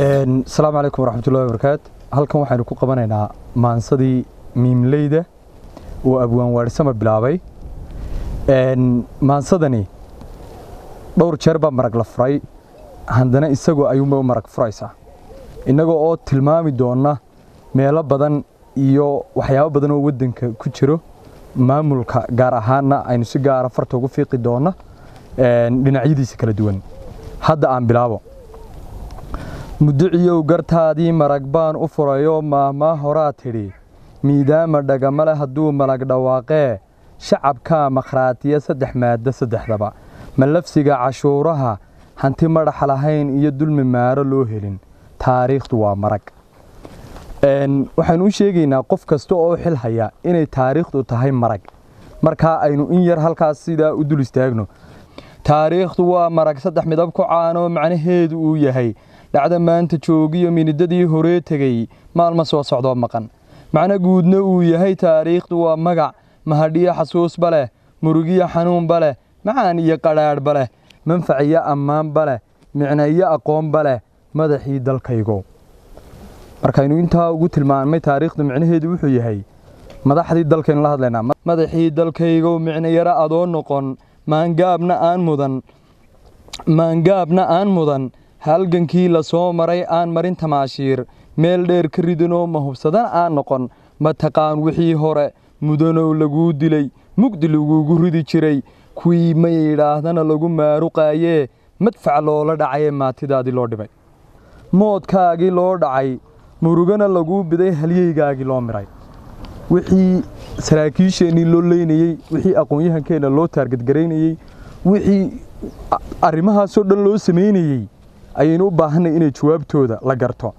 السلام عليكم ورحمة الله وبركاته. halkan waxaan ku qabanaynaa maansadii miimleyda oo abwaan waarsama bilaabay maansadani dhowr jeer baa marag la furay handana isagoo ayuu marag furaysa inaga oo tilmaami doona meelo badan iyo waxyaabo badan oo wadanka ku jiro maamulka gaar ahaana aynu si gaar ah farta ugu fiiqi doona dhinacyadiisa kala duwan hadda aan bilaabo mudiciyow gartaadii marag baan u furayo maama horaa tidhi miidaama dhagamale hadduu malag dhawaaqee shacabka makhraatiya saddex maadda saddexdaba malafsiga cashuuraha hanti madax lahayn iyo dulmi maaro loo helin taariikhdu waa marag waxaan u sheegaynaa qof kasta oo xil haya inay taariikhdu tahay marag marka aynu in yar halkaas sida u dul istaagno taariikhdu waa marag saddex midab ku caano macnaheedu uu yahay dhacda maanta joogiyo minidadii hore tagay maalma soo socdo maqan macna guudna uu yahay taariikhdu waa magac mahadhiyo xasuus bale murugiyo xanuun bale macaan iyo qaraar bale manfaciyo ammaan bale micnayo aqoon bale madaxii dalkaygo markaynu intaa ugu tilmaamay taariikhdu macnaheedu wuxuu yahay madaxdii dalkaynu la hadlaynaa madaxii dalkaygo micnayara adoo noqon maangaabna aan mudan halgankii la soo maray aan marin tamaashiir meel dheer ka ridinoo mahubsadan aan noqon ma taqaan wixii hore mudanow laguu dilay mugdi lagugu ridi jiray kuwii ma yidhaahdana lagu maaruqaayee madfac loola dhacayee maatidaadii loo dhibay moodkaagii loo dhacay murugana laguu biday halyeygaagii loo miray wixii saraakiisheennii loo leynayey wixii aqoon-yahankeenna loo taargadgaraynayey wixii arrimahaasoo dhan loo samaynayey ayaynu u baahanay inay jawaabtooda la garto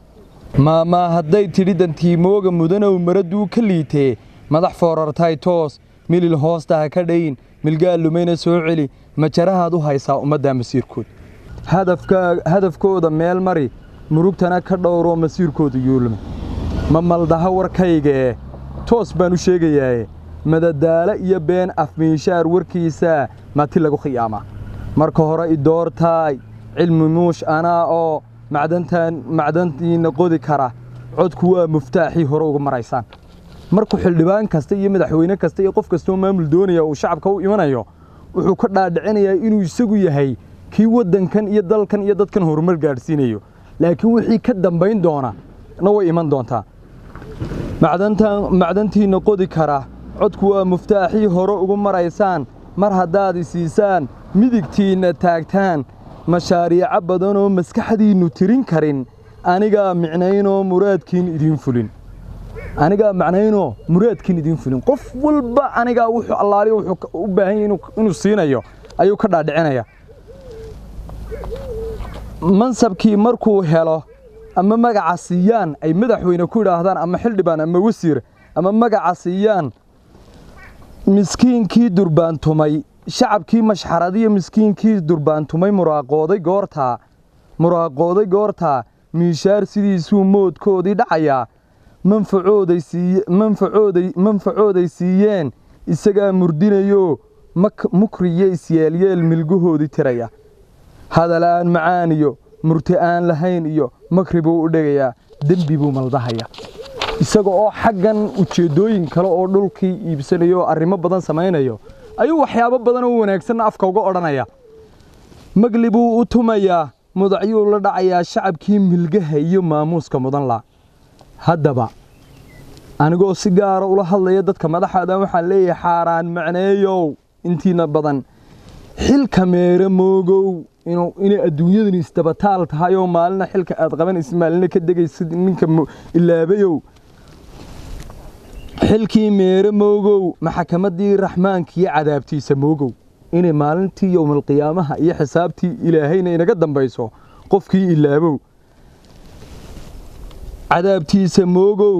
maamaa hadday tidhi dantiimooga mudanow maraduu ka liitee madax foorartay toos milil hoosta ha ka dhayin milgaal lumayna soo celi majarahaad u haysaa ummadda masiirkood hadafkooda meel mari murugtana ka dhowroo masiirkooda yuulma ma maldaha warkaygee toos baan u sheegayaaye madadaalo iyo been afmiishaar warkiisaa mati lagu khiyaamaa marka hore idoortaay cilmi muush anaa oo macdantiina qodi kara codku waa muftaaxii hore uga maraysaan markuu xildhibaan kasta iyo madaxweyne kasta iyo qof kastoo maamul doonaya uu shacabka u imanayo wuxuu ka dhaadhicinayaa inuu isagu yahay kii waddankan iyo dalkan iyo dadkan horumar gaadhsiinayo laakiin wixii ka dambayn doona na way iman doontaa macdantiina qodi kara codku waa muftaaxii hore uga maraysaan mar haddaad isiisaan midigtiinna taagtaan mashaariica badanoo maskaxdiinnu tirin karin anigaa macnaynoo muraadkiin idiin fulin qof walba anigaa wuxuu allaaliyo wuxuu u baahan yahay inuu siinayo ayuu ka dhaadhicinaya mansabkii markuu helo ama magaca siiyaan ay madaxweyne ku yidhaahdaan ama xildhibaan ama wasiir ama magaca siiyaan miskiinkii durbaantumay shacabkii mashxaradiyo miskiinkii durbaantumay muraaqooday goortaa miishaar sidiisuu moodkoodii dhacayaa manfacooday siiyeen isagaa murdinayoo mukriyo isyaalyeel milgahoodii tiraya hadal-aan macaan iyo murti aan lahayn iyo makri buu u dhegayaa dembi buu maldahaya isaga oo xaggan ujeeddooyin kale oo dhulkii iibsanayo oo arrimo badan samaynayo ayuu waxyaabo badan oo wanaagsanna afka uga odhanaya magli buu u tumayaa mudacyuu la dhacayaa shacabkii milgaha iyo maamuuska mudan la haddaba anigoo si gaara ula hadlaya dadka madaxaadan waxaan leeyahay xaaraan macneeyow intiina badan xilka meere moogow inay adduunyadani isdabataal tahay oo maalina xilka aad qabanaysid maalina ka degaysid ninka ilaabayow xilkii meere moogow maxkamaddii raxmaankiiyo cadaabtiisa moogow inay maalintii yowmal qiyaamaha iyo xisaabtii ilaahayna inaga dambayso qofkii ilaabow cadaabtiisa moogow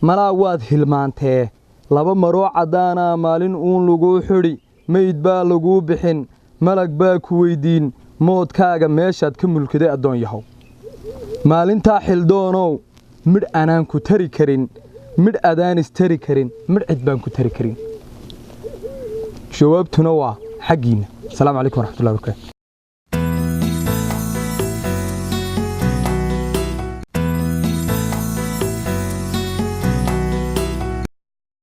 malaa waad hilmaantee laba maroo caddaanaa maalin uun laguu xidhi mayd baa laguu bixin malag baa ku weyddiin moodkaaga meeshaad ka mulkaday addoon yahow maalintaa xildoonow midh anaan ku tari karin midh adaanis tari karin midh cid baan ku tari karin jawaabtuna waa xaggiinna asalaamu calaykum waraxmatullahi wabarakaatu